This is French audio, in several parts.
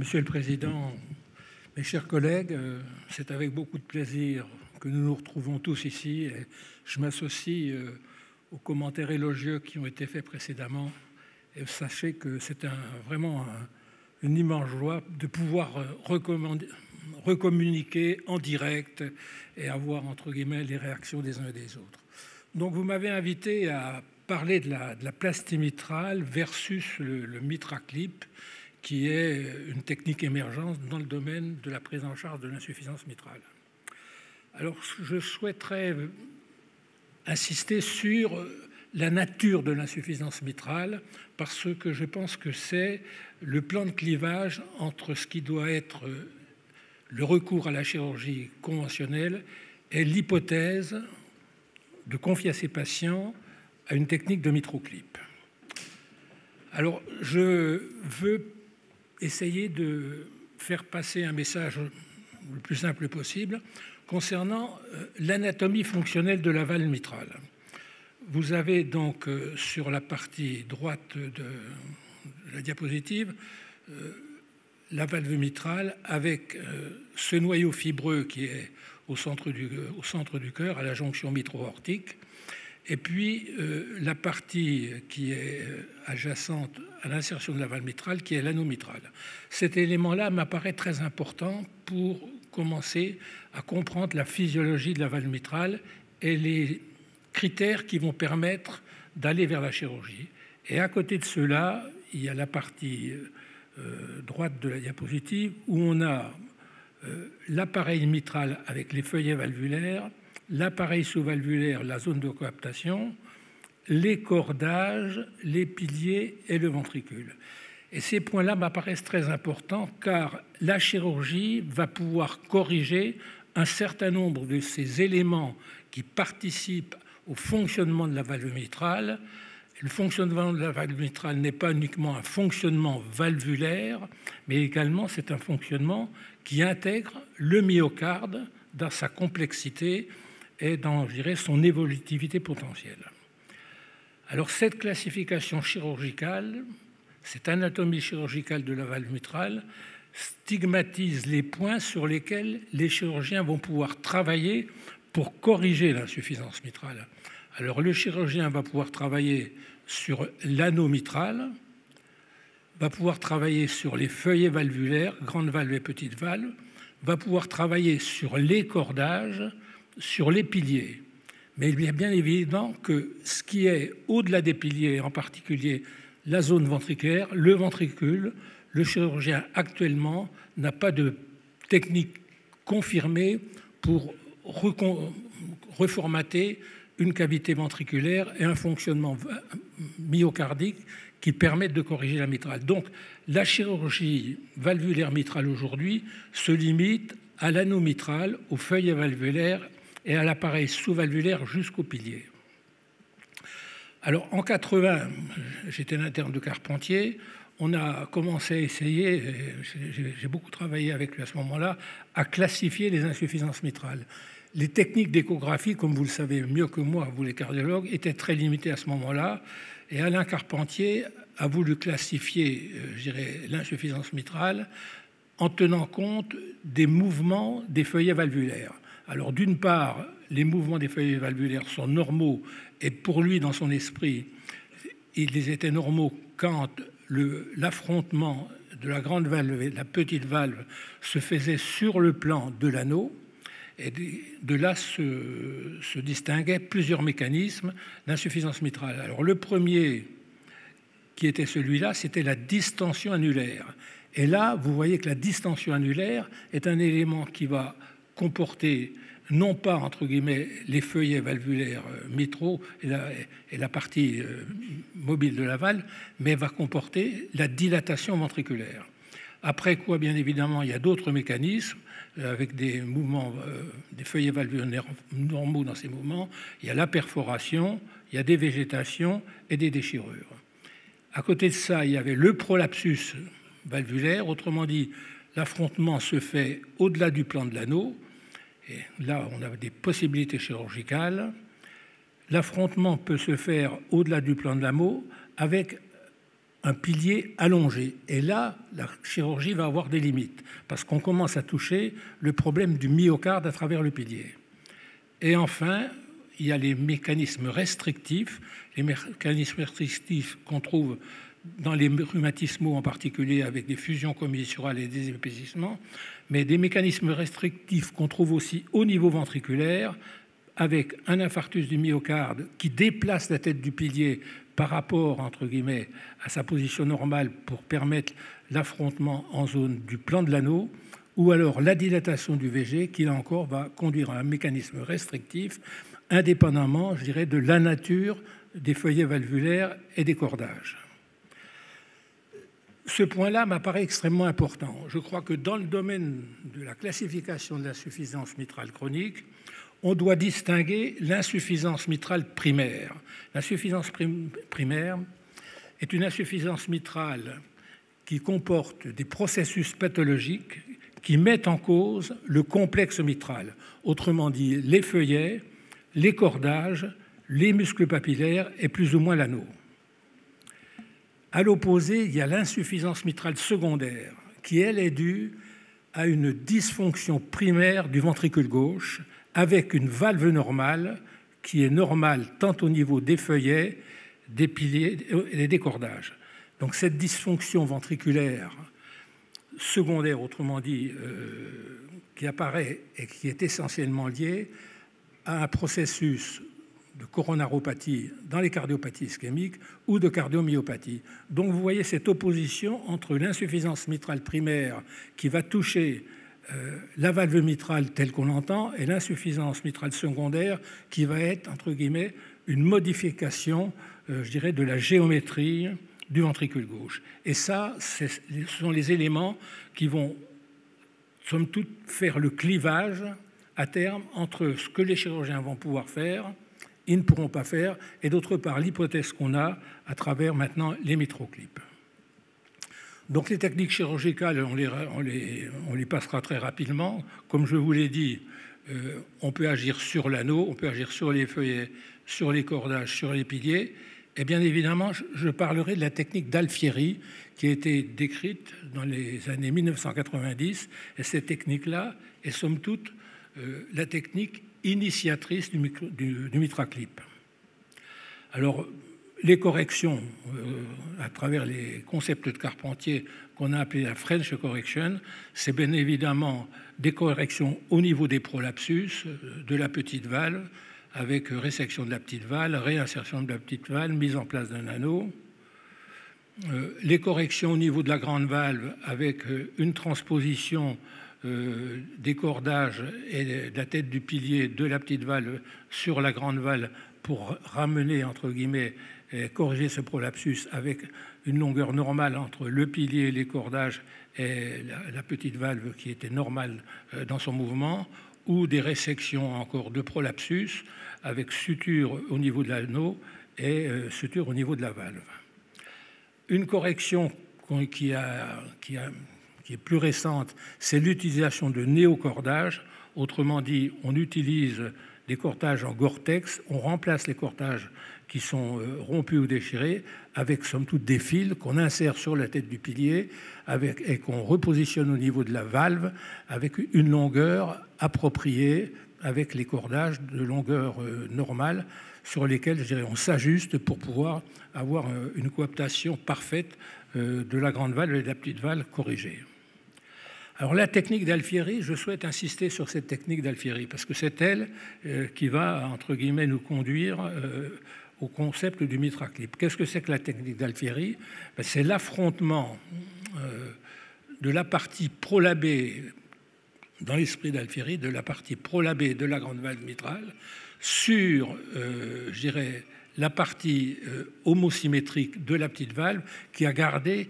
Monsieur le Président, mes chers collègues, c'est avec beaucoup de plaisir que nous nous retrouvons tous ici. Et je m'associe aux commentaires élogieux qui ont été faits précédemment. Et sachez que c'est vraiment une immense joie de pouvoir recommuniquer en direct et avoir, entre guillemets, les réactions des uns et des autres. Donc vous m'avez invité à parler de la plastie mitrale versus le MitraClip, qui est une technique émergente dans le domaine de la prise en charge de l'insuffisance mitrale. Alors, je souhaiterais insister sur la nature de l'insuffisance mitrale, parce que je pense que c'est le plan de clivage entre ce qui doit être le recours à la chirurgie conventionnelle et l'hypothèse de confier à ces patients à une technique de MitraClip. Alors, je veux essayer de faire passer un message le plus simple possible concernant l'anatomie fonctionnelle de la valve mitrale. Vous avez donc sur la partie droite de la diapositive la valve mitrale avec ce noyau fibreux qui est au centre du cœur, à la jonction mitro-aortique, et puis la partie qui est adjacente à l'insertion de la valve mitrale, qui est l'anneau mitral. Cet élément-là m'apparaît très important pour commencer à comprendre la physiologie de la valve mitrale et les critères qui vont permettre d'aller vers la chirurgie. Et à côté de cela, il y a la partie droite de la diapositive où on a l'appareil mitral avec les feuillets valvulaires, l'appareil sous-valvulaire, la zone de coaptation, les cordages, les piliers et le ventricule. Et ces points-là m'apparaissent très importants car la chirurgie va pouvoir corriger un certain nombre de ces éléments qui participent au fonctionnement de la valve mitrale. Le fonctionnement de la valve mitrale n'est pas uniquement un fonctionnement valvulaire, mais également c'est un fonctionnement qui intègre le myocarde dans sa complexité et dans, je dirais, son évolutivité potentielle. Alors cette classification chirurgicale, cette anatomie chirurgicale de la valve mitrale stigmatise les points sur lesquels les chirurgiens vont pouvoir travailler pour corriger l'insuffisance mitrale. Alors le chirurgien va pouvoir travailler sur l'anneau mitral, va pouvoir travailler sur les feuillets valvulaires, grandes valves et petites valves, va pouvoir travailler sur les cordages, sur les piliers. Mais il est bien évident que ce qui est au-delà des piliers, en particulier la zone ventriculaire, le ventricule, le chirurgien actuellement n'a pas de technique confirmée pour reformater une cavité ventriculaire et un fonctionnement myocardique qui permettent de corriger la mitrale. Donc la chirurgie valvulaire mitrale aujourd'hui se limite à l'anneau mitral, aux feuillets valvulaires et à l'appareil sous-valvulaire jusqu'au pilier. Alors en 80, j'étais l'interne de Carpentier, on a commencé à essayer, j'ai beaucoup travaillé avec lui à ce moment-là, à classifier les insuffisances mitrales. Les techniques d'échographie, comme vous le savez mieux que moi, vous les cardiologues, étaient très limitées à ce moment-là. Et Alain Carpentier a voulu classifier, je dirais, l'insuffisance mitrale en tenant compte des mouvements des feuillets valvulaires. Alors d'une part, les mouvements des feuillets valvulaires sont normaux et pour lui, dans son esprit, ils étaient normaux quand l'affrontement de la grande valve et de la petite valve se faisait sur le plan de l'anneau. Et de là se distinguaient plusieurs mécanismes d'insuffisance mitrale. Alors le premier, qui était celui-là, c'était la distension annulaire. Et là, vous voyez que la distension annulaire est un élément qui va comporter non pas, entre guillemets, les feuillets valvulaires mitraux et la partie mobile de la valve, mais va comporter la dilatation ventriculaire. Après quoi, bien évidemment, il y a d'autres mécanismes avec des mouvements, des feuillets valvulaires normaux dans ces mouvements. Il y a la perforation, il y a des végétations et des déchirures. À côté de ça, il y avait le prolapsus valvulaire, autrement dit, l'affrontement se fait au-delà du plan de l'anneau. Et là, on a des possibilités chirurgicales. L'affrontement peut se faire au-delà du plan de l'anneau avec un pilier allongé. Et là, la chirurgie va avoir des limites, parce qu'on commence à toucher le problème du myocarde à travers le pilier. Et enfin, il y a les mécanismes restrictifs. Les mécanismes restrictifs qu'on trouve dans les rhumatismaux en particulier, avec des fusions commissurales et des épaississements, mais des mécanismes restrictifs qu'on trouve aussi au niveau ventriculaire, avec un infarctus du myocarde qui déplace la tête du pilier par rapport, entre guillemets, à sa position normale pour permettre l'affrontement en zone du plan de l'anneau, ou alors la dilatation du VG qui, là encore, va conduire à un mécanisme restrictif, indépendamment, je dirais, de la nature des feuillets valvulaires et des cordages. Ce point-là m'apparaît extrêmement important. Je crois que dans le domaine de la classification de l'insuffisance mitrale chronique, on doit distinguer l'insuffisance mitrale primaire. L'insuffisance primaire est une insuffisance mitrale qui comporte des processus pathologiques qui mettent en cause le complexe mitral, autrement dit les feuillets, les cordages, les muscles papillaires et plus ou moins l'anneau. À l'opposé, il y a l'insuffisance mitrale secondaire qui, elle, est due à une dysfonction primaire du ventricule gauche avec une valve normale qui est normale tant au niveau des feuillets, des piliers et des cordages. Donc cette dysfonction ventriculaire secondaire, autrement dit, qui apparaît et qui est essentiellement liée à un processus de coronaropathie dans les cardiopathies ischémiques ou de cardiomyopathie. Donc vous voyez cette opposition entre l'insuffisance mitrale primaire qui va toucher la valve mitrale telle qu'on l'entend et l'insuffisance mitrale secondaire qui va être, entre guillemets, une modification, je dirais, de la géométrie du ventricule gauche. Et ça, ce sont les éléments qui vont, somme toute, faire le clivage à terme entre ce que les chirurgiens vont pouvoir faire, ils ne pourront pas faire, et d'autre part l'hypothèse qu'on a à travers maintenant les mitroclips. Donc les techniques chirurgicales, on les passera très rapidement. Comme je vous l'ai dit, on peut agir sur l'anneau, on peut agir sur les feuillets, sur les cordages, sur les piliers. Et bien évidemment, je parlerai de la technique d'Alfieri qui a été décrite dans les années 1990. Et cette technique-là est somme toute la technique initiatrice du mitraclip. Alors, les corrections à travers les concepts de Carpentier qu'on a appelés la French correction, c'est bien évidemment des corrections au niveau des prolapsus, de la petite valve, avec résection de la petite valve, réinsertion de la petite valve, mise en place d'un anneau. Les corrections au niveau de la grande valve, avec une transposition des cordages et de la tête du pilier de la petite valve sur la grande valve pour ramener, entre guillemets, et corriger ce prolapsus avec une longueur normale entre le pilier, les cordages et la petite valve qui était normale dans son mouvement, ou des résections encore de prolapsus avec suture au niveau de l'anneau et suture au niveau de la valve. Une correction qui est plus récente, c'est l'utilisation de néocordages. Autrement dit, on utilise des cordages en Gore-Tex, on remplace les cordages qui sont rompus ou déchirés avec somme toute des fils qu'on insère sur la tête du pilier et qu'on repositionne au niveau de la valve avec une longueur appropriée avec les cordages de longueur normale sur lesquels, je dirais, on s'ajuste pour pouvoir avoir une coaptation parfaite de la grande valve et de la petite valve corrigée. Alors la technique d'Alfieri, je souhaite insister sur cette technique d'Alfieri parce que c'est elle qui va, entre guillemets, nous conduire au concept du mitraclip. Qu'est-ce que c'est que la technique d'Alfieri? C'est l'affrontement de la partie prolabée, dans l'esprit d'Alfieri, de la partie prolabée de la grande valve mitrale sur, je dirais, la partie homosymétrique de la petite valve qui a gardé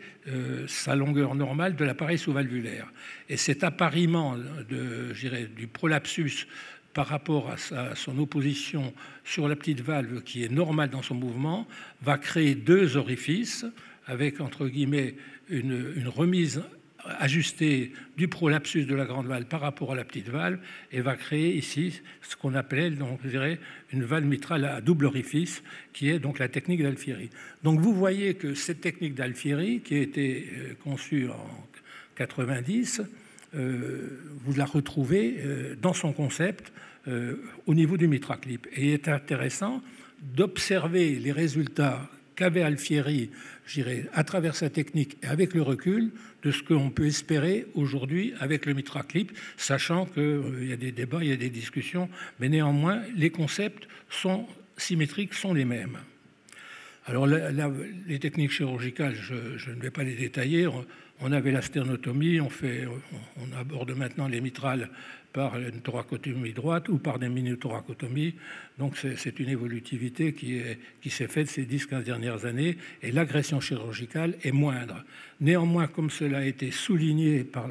sa longueur normale de l'appareil sous-valvulaire. Et cet appariement du prolapsus par rapport à son opposition sur la petite valve qui est normale dans son mouvement va créer deux orifices avec, entre guillemets, une remise ajuster du prolapsus de la grande valve par rapport à la petite valve et va créer ici ce qu'on appelle, donc, je dirais, une valve mitrale à double orifice, qui est donc la technique d'Alfieri. Donc vous voyez que cette technique d'Alfieri, qui a été conçue en 90, vous la retrouvez dans son concept au niveau du MitraClip. Et il est intéressant d'observer les résultats qu'avait Alfieri, je dirais, à travers sa technique et avec le recul de ce qu'on peut espérer aujourd'hui avec le MitraClip, sachant qu'il y a des débats, il y a des discussions, mais néanmoins, les concepts sont symétriques, sont les mêmes. Alors, les techniques chirurgicales, je ne vais pas les détailler. On avait la sternotomie, on aborde maintenant les mitrales par une thoracotomie droite ou par des mini-thoracotomies. Donc c'est une évolutivité qui s'est faite ces 10-15 dernières années et l'agression chirurgicale est moindre. Néanmoins, comme cela a été souligné par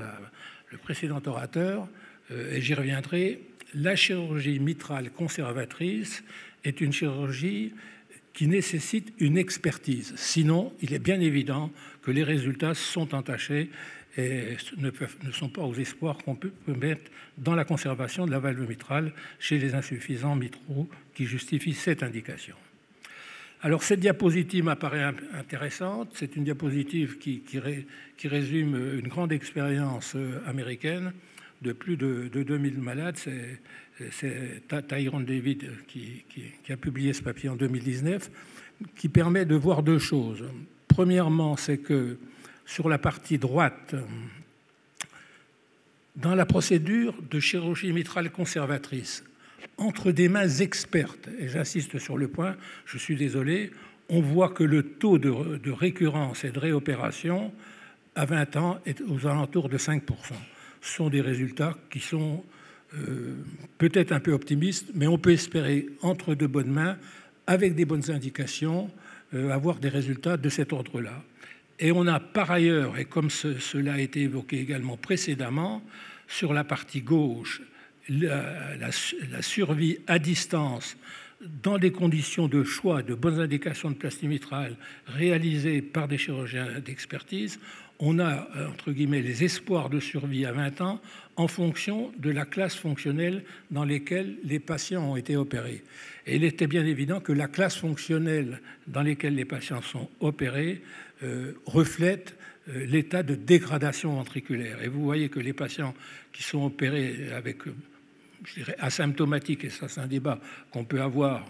le précédent orateur, et j'y reviendrai, la chirurgie mitrale conservatrice est une chirurgie qui nécessite une expertise. Sinon, il est bien évident que les résultats sont entachés et ne sont pas aux espoirs qu'on peut mettre dans la conservation de la valve mitrale chez les insuffisants mitraux qui justifient cette indication. Alors cette diapositive m'apparaît intéressante. C'est une diapositive qui résume une grande expérience américaine de plus de 2000 malades. C'est Tyrone David qui a publié ce papier en 2019, qui permet de voir deux choses. Premièrement, c'est que sur la partie droite, dans la procédure de chirurgie mitrale conservatrice, entre des mains expertes, et j'insiste sur le point, je suis désolé, on voit que le taux de récurrence et de réopération à 20 ans est aux alentours de 5%. Ce sont des résultats qui sont peut-être un peu optimistes, mais on peut espérer, entre de bonnes mains, avec des bonnes indications, avoir des résultats de cet ordre-là. Et on a par ailleurs, et comme cela a été évoqué également précédemment, sur la partie gauche, la survie à distance dans des conditions de choix, de bonnes indications de plastie mitrale réalisées par des chirurgiens d'expertise. On a, entre guillemets, les espoirs de survie à 20 ans en fonction de la classe fonctionnelle dans laquelle les patients ont été opérés. Et il était bien évident que la classe fonctionnelle dans laquelle les patients sont opérés reflète l'état de dégradation ventriculaire. Et vous voyez que les patients qui sont opérés avec, je dirais, asymptomatiques, et ça c'est un débat qu'on peut avoir,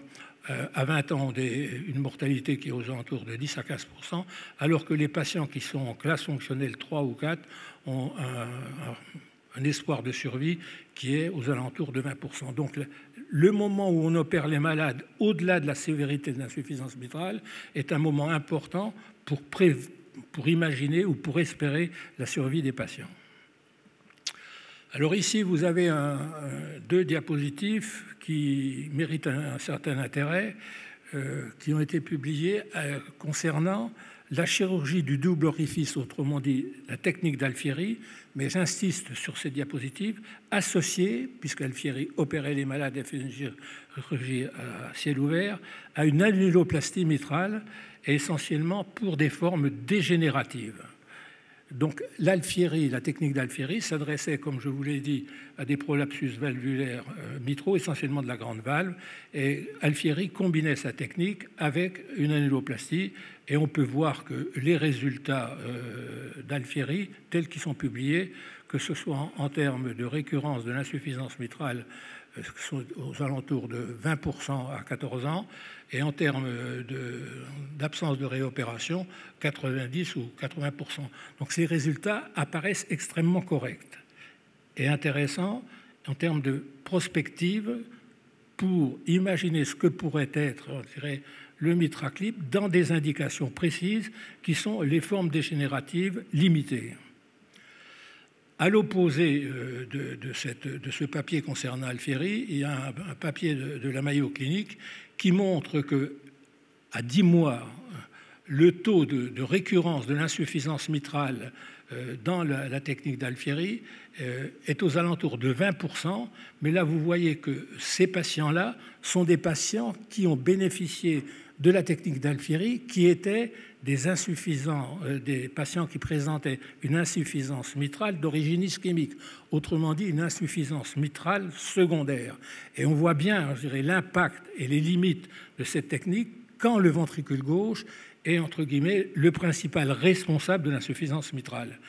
à 20 ans, une mortalité qui est aux alentours de 10 à 15%, alors que les patients qui sont en classe fonctionnelle 3 ou 4 ont un espoir de survie qui est aux alentours de 20%. Donc le moment où on opère les malades au-delà de la sévérité de l'insuffisance mitrale est un moment important pour imaginer ou pour espérer la survie des patients. Alors ici, vous avez deux diapositives qui méritent un certain intérêt, qui ont été publiées concernant la chirurgie du double orifice, autrement dit la technique d'Alfieri, mais j'insiste sur ces diapositives, associée, puisqu'Alfieri opérait les malades et faisait une chirurgie à ciel ouvert, à une annuloplastie mitrale, et essentiellement pour des formes dégénératives. Donc l'Alfieri, la technique d'Alfieri s'adressait, comme je vous l'ai dit, à des prolapsus valvulaires mitraux, essentiellement de la grande valve, et Alfieri combinait sa technique avec une annuloplastie, et on peut voir que les résultats d'Alfieri, tels qu'ils sont publiés, que ce soit en termes de récurrence de l'insuffisance mitrale, sont aux alentours de 20% à 14 ans, et en termes d'absence de réopération, 90 ou 80%. Donc ces résultats apparaissent extrêmement corrects et intéressants en termes de prospective pour imaginer ce que pourrait être, on dirait, le MitraClip dans des indications précises qui sont les formes dégénératives limitées. À l'opposé de ce papier concernant Alfieri, il y a un papier de la Mayo Clinique qui montre qu'à 10 mois, le taux de récurrence de l'insuffisance mitrale dans la technique d'Alfieri est aux alentours de 20%, mais là vous voyez que ces patients-là sont des patients qui ont bénéficié de la technique d'Alfieri, qui étaient des patients qui présentaient une insuffisance mitrale d'origine ischémique, autrement dit une insuffisance mitrale secondaire. Et on voit bien, je dirais, l'impact et les limites de cette technique quand le ventricule gauche est, entre guillemets, le principal responsable de l'insuffisance mitrale.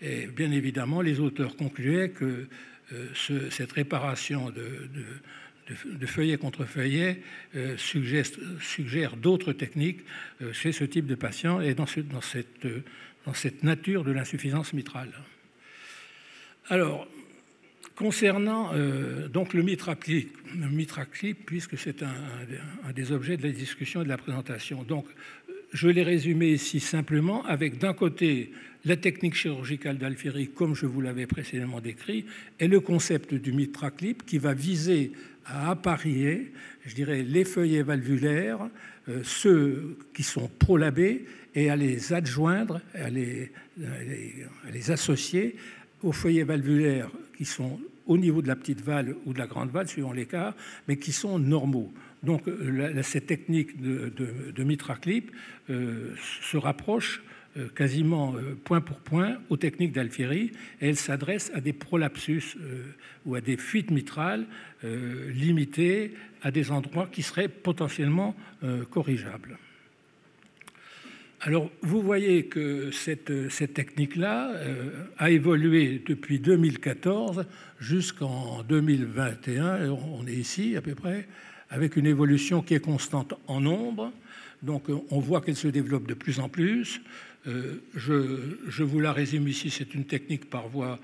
Et bien évidemment, les auteurs concluaient que cette réparation de feuillet contre feuillet suggère d'autres techniques chez ce type de patient et dans cette nature de l'insuffisance mitrale. Alors, concernant donc le MitraClip, puisque c'est un des objets de la discussion et de la présentation. Donc, je l'ai résumé ici simplement avec d'un côté la technique chirurgicale d'Alfieri, comme je vous l'avais précédemment décrit, et le concept du MitraClip qui va viser à apparier, je dirais, les feuillets valvulaires, ceux qui sont prolabés, et à les adjoindre, à les associer aux feuillets valvulaires qui sont au niveau de la petite valve ou de la grande valve, suivant les cas, mais qui sont normaux. Donc cette technique de MitraClip se rapproche quasiment point pour point aux techniques d'Alfieri, et elle s'adresse à des prolapsus ou à des fuites mitrales limitées à des endroits qui seraient potentiellement corrigeables. Alors, vous voyez que cette technique-là a évolué depuis 2014 jusqu'en 2021. On est ici à peu près avec une évolution qui est constante en nombre. Donc, on voit qu'elle se développe de plus en plus. Je vous la résume ici. C'est une technique par voie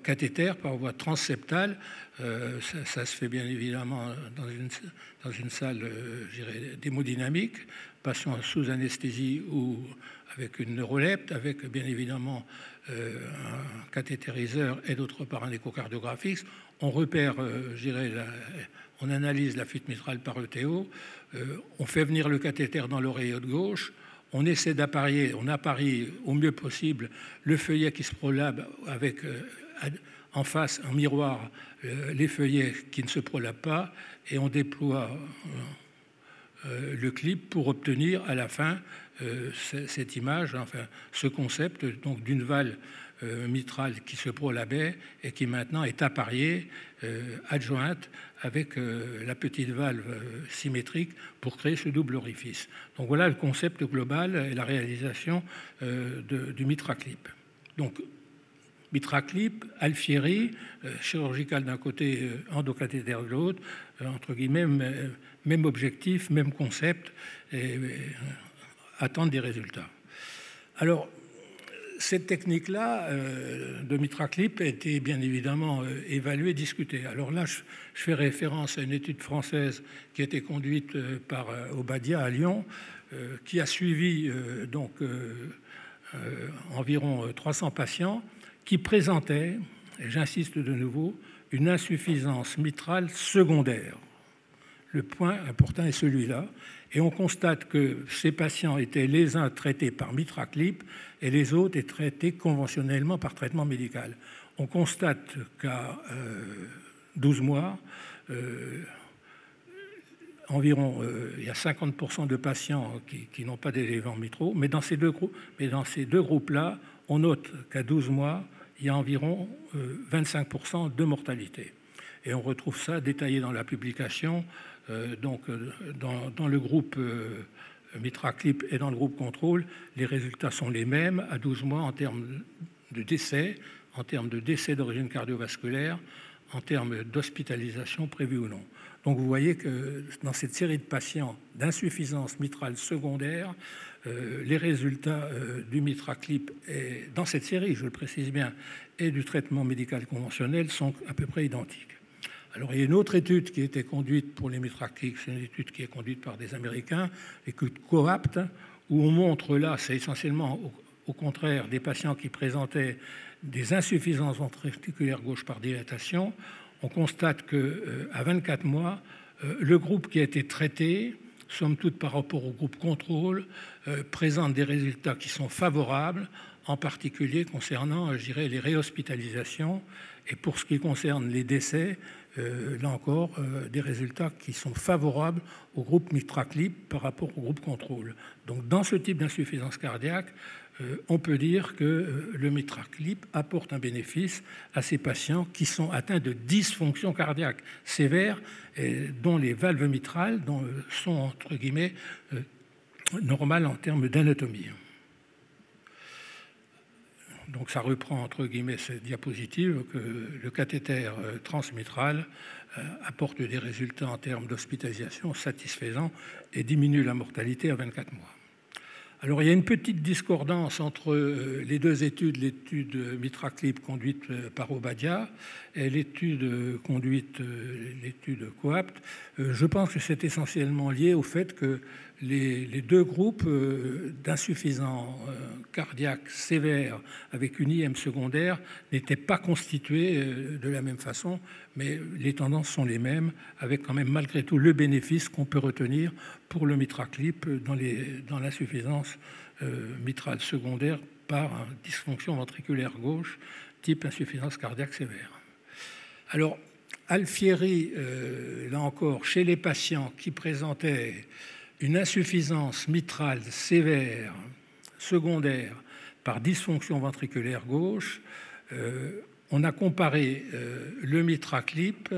cathéter, par voie transseptale. Ça se fait bien évidemment dans une salle, je dirais, d'hémodynamique, patient sous anesthésie ou avec une neurolepte, avec bien évidemment un cathétériseur et d'autre part un échocardiographiste. On repère, je dirais, on analyse la fuite mitrale par ETO, on fait venir le cathéter dans l'oreillette gauche, on essaie d'apparier, on apparie au mieux possible le feuillet qui se prolabe avec en face, en miroir, les feuillets qui ne se prolabent pas, et on déploie le clip pour obtenir à la fin cette image, enfin ce concept donc d'une valve mitrale qui se prolabait et qui maintenant est appariée, adjointe avec la petite valve symétrique pour créer ce double orifice. Donc voilà le concept global et la réalisation du MitraClip. Donc MitraClip, Alfieri, chirurgical d'un côté, endocathéter de l'autre, entre guillemets, même objectif, même concept, et attendre des résultats. Alors, cette technique-là de MitraClip a été bien évidemment évaluée, discutée. Alors là, je fais référence à une étude française qui a été conduite par Obadia à Lyon, qui a suivi environ 300 patients qui présentaient, et j'insiste de nouveau, une insuffisance mitrale secondaire. Le point important est celui-là. Et on constate que ces patients étaient les uns traités par MitraClip et les autres étaient traités conventionnellement par traitement médical. On constate qu'à 12 mois, environ, il y a 50% de patients qui n'ont pas d'éléments mitraux, mais dans ces deux groupes-là, on note qu'à 12 mois, il y a environ 25% de mortalité. Et on retrouve ça détaillé dans la publication. Donc, dans le groupe MitraClip et dans le groupe contrôle, les résultats sont les mêmes à 12 mois en termes de décès d'origine cardiovasculaire, en termes d'hospitalisation prévue ou non. Donc, vous voyez que dans cette série de patients d'insuffisance mitrale secondaire, les résultats du MitraClip, et dans cette série, je le précise bien, et du traitement médical conventionnel sont à peu près identiques. Alors, il y a une autre étude qui a été conduite pour les MitraClip, c'est une étude qui est conduite par des Américains, l'étude COAPT, où on montre là, c'est essentiellement au contraire des patients qui présentaient des insuffisances ventriculaires gauche par dilatation. On constate qu'à 24 mois, le groupe qui a été traité, somme toute par rapport au groupe contrôle, présente des résultats qui sont favorables en particulier concernant, je dirais, les réhospitalisations. Et pour ce qui concerne les décès, là encore, des résultats qui sont favorables au groupe Mitraclip par rapport au groupe contrôle. Donc dans ce type d'insuffisance cardiaque, on peut dire que le Mitraclip apporte un bénéfice à ces patients qui sont atteints de dysfonction cardiaque sévère et dont les valves mitrales sont, entre guillemets, normales en termes d'anatomie. Donc ça reprend, entre guillemets, cette diapositive, que le cathéter transmitral apporte des résultats en termes d'hospitalisation satisfaisants et diminue la mortalité à 24 mois. Alors, il y a une petite discordance entre les deux études, l'étude Mitraclip conduite par Obadia et l'étude Coapt. Je pense que c'est essentiellement lié au fait que les deux groupes d'insuffisants cardiaques sévères avec une IM secondaire n'étaient pas constitués de la même façon, mais les tendances sont les mêmes, avec quand même malgré tout le bénéfice qu'on peut retenir pour le Mitraclip dans l'insuffisance mitrale secondaire par dysfonction ventriculaire gauche, type insuffisance cardiaque sévère. Alors, Alfieri, là encore, chez les patients qui présentaient une insuffisance mitrale sévère secondaire par dysfonction ventriculaire gauche, on a comparé le Mitraclip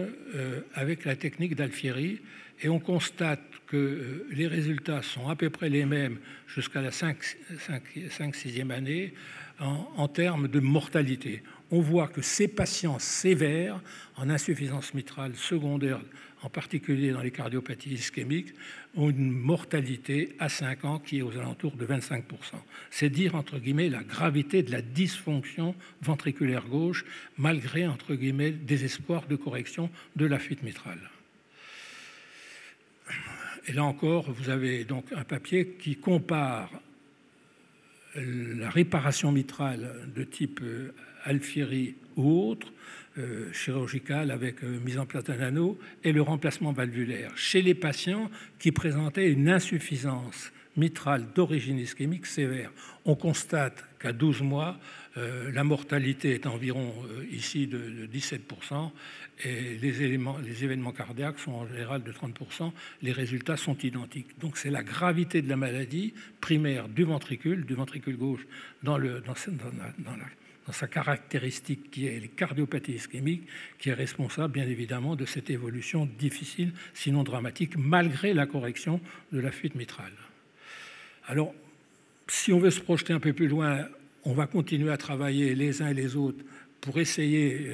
avec la technique d'Alfieri et on constate que les résultats sont à peu près les mêmes jusqu'à la 5-6e année en termes de mortalité. On voit que ces patients sévères en insuffisance mitrale secondaire, en particulier dans les cardiopathies ischémiques, ont une mortalité à 5 ans qui est aux alentours de 25%. C'est dire, entre guillemets, la gravité de la dysfonction ventriculaire gauche, malgré, entre guillemets, des espoirs de correction de la fuite mitrale. Et là encore, vous avez donc un papier qui compare la réparation mitrale de type Alfieri ou autre, chirurgicale avec mise en place d'un anneau, et le remplacement valvulaire chez les patients qui présentaient une insuffisance mitrale d'origine ischémique sévère. On constate qu'à 12 mois, la mortalité est environ ici de 17%, et les événements cardiaques sont en général de 30%. Les résultats sont identiques. Donc c'est la gravité de la maladie primaire du ventricule gauche dans sa caractéristique qui est les cardiopathies ischémiques, qui est responsable bien évidemment de cette évolution difficile, sinon dramatique, malgré la correction de la fuite mitrale. Alors, si on veut se projeter un peu plus loin, on va continuer à travailler les uns et les autres pour essayer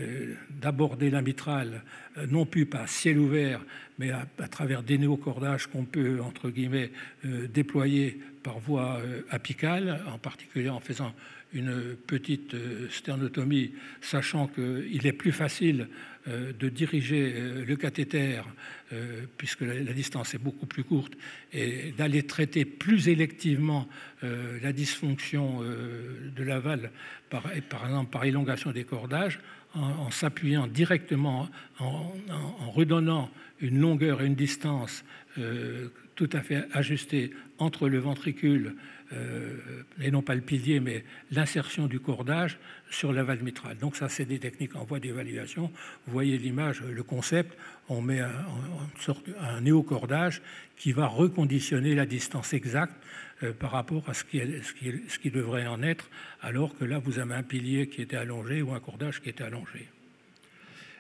d'aborder la mitrale, non plus par ciel ouvert, mais à travers des néocordages qu'on peut, entre guillemets, déployer par voie apicale, en particulier en faisant une petite sternotomie, sachant qu'il est plus facile de diriger le cathéter, puisque la distance est beaucoup plus courte, et d'aller traiter plus électivement la dysfonction de l'aval, par exemple par élongation des cordages, en s'appuyant directement, en redonnant une longueur et une distance tout à fait ajustée entre le ventricule et non pas le pilier, mais l'insertion du cordage sur la valve mitrale. Donc ça, c'est des techniques en voie d'évaluation. Vous voyez l'image, le concept, on met un néocordage qui va reconditionner la distance exacte par rapport à ce qui devrait en être, alors que là, vous avez un pilier qui était allongé ou un cordage qui était allongé.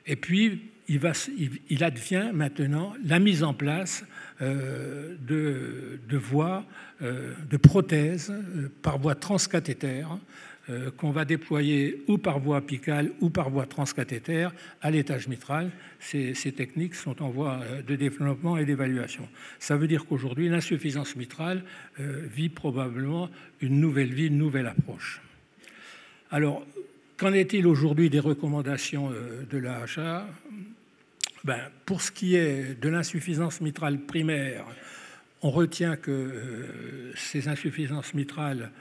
Et puis, il advient maintenant la mise en place de voies, de prothèses par voie transcathétaire qu'on va déployer ou par voie apicale ou par voie transcathétaire à l'étage mitral. Ces techniques sont en voie de développement et d'évaluation. Ça veut dire qu'aujourd'hui, l'insuffisance mitrale vit probablement une nouvelle vie, une nouvelle approche. Alors, qu'en est-il aujourd'hui des recommandations de l'AHA ? Pour ce qui est de l'insuffisance mitrale primaire, on retient que ces insuffisances mitrales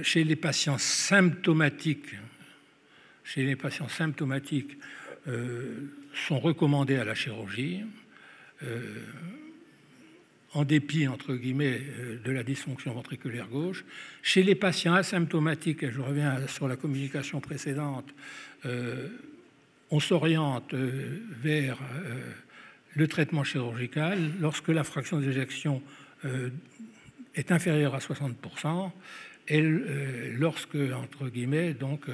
chez les patients symptomatiques, sont recommandées à la chirurgie. en dépit, entre guillemets, de la dysfonction ventriculaire gauche. Chez les patients asymptomatiques, et je reviens sur la communication précédente, on s'oriente vers le traitement chirurgical lorsque la fraction d'éjection est inférieure à 60%, et lorsque, entre guillemets, donc,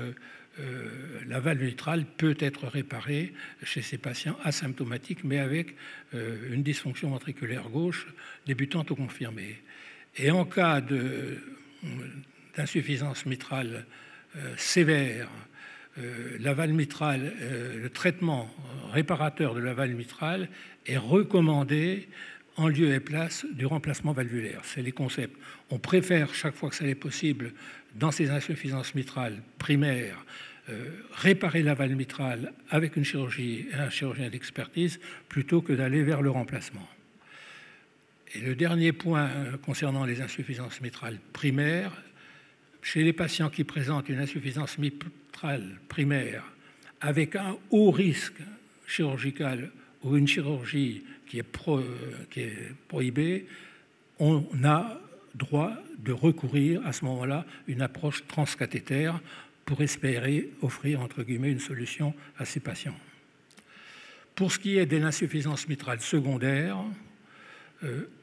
la valve mitrale peut être réparée chez ces patients asymptomatiques, mais avec une dysfonction ventriculaire gauche débutante ou confirmée. Et en cas d'insuffisance mitrale sévère, la valve mitrale, le traitement réparateur de la valve mitrale est recommandé en lieu et place du remplacement valvulaire. C'est les concepts. On préfère, chaque fois que ça est possible, dans ces insuffisances mitrales primaires, réparer la valve mitrale avec une chirurgie et un chirurgien d'expertise plutôt que d'aller vers le remplacement. Et le dernier point concernant les insuffisances mitrales primaires, chez les patients qui présentent une insuffisance mitrale primaire avec un haut risque chirurgical ou une chirurgie qui est prohibée, on a droit de recourir à ce moment-là une approche transcathétaire pour espérer offrir, entre guillemets, une solution à ces patients. Pour ce qui est de l'insuffisance mitrale secondaire,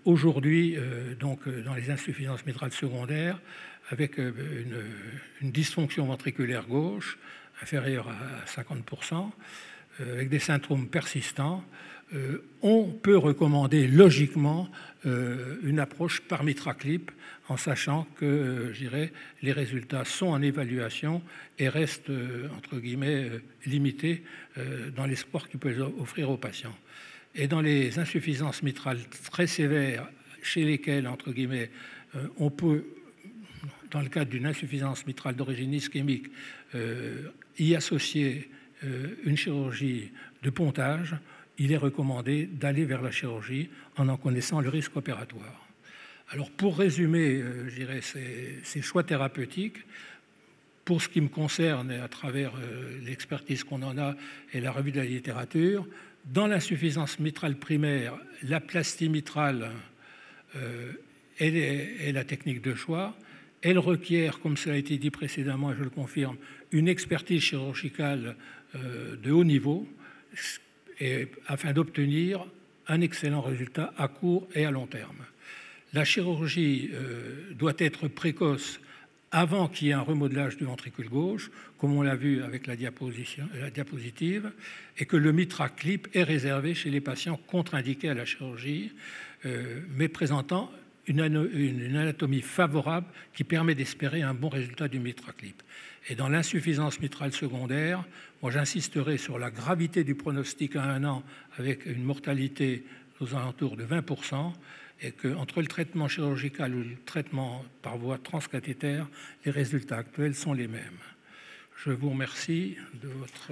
aujourd'hui, donc, dans les insuffisances mitrales secondaires, avec une dysfonction ventriculaire gauche inférieure à 50%, avec des symptômes persistants, on peut recommander logiquement une approche par mitraclip, en sachant que, je dirais, les résultats sont en évaluation et restent, entre guillemets, limités dans l'espoir qu'ils peuvent offrir aux patients. Et dans les insuffisances mitrales très sévères, chez lesquelles, entre guillemets, on peut, dans le cadre d'une insuffisance mitrale d'origine ischémique, y associer une chirurgie de pontage, il est recommandé d'aller vers la chirurgie en connaissant le risque opératoire. Alors, pour résumer, je dirais, ces choix thérapeutiques, pour ce qui me concerne et à travers l'expertise qu'on en a et la revue de la littérature, dans l'insuffisance mitrale primaire, la plastie mitrale est la technique de choix. Elle requiert, comme cela a été dit précédemment, et je le confirme, une expertise chirurgicale de haut niveau, et afin d'obtenir un excellent résultat à court et à long terme. La chirurgie doit être précoce avant qu'il y ait un remodelage du ventricule gauche, comme on l'a vu avec la diapositive, et que le mitraclip est réservé chez les patients contre-indiqués à la chirurgie, mais présentant une anatomie favorable qui permet d'espérer un bon résultat du mitraclip. Et dans l'insuffisance mitrale secondaire, moi j'insisterai sur la gravité du pronostic à 1 an avec une mortalité aux alentours de 20%, et qu'entre le traitement chirurgical ou le traitement par voie transcathétaire, les résultats actuels sont les mêmes. Je vous remercie de votre...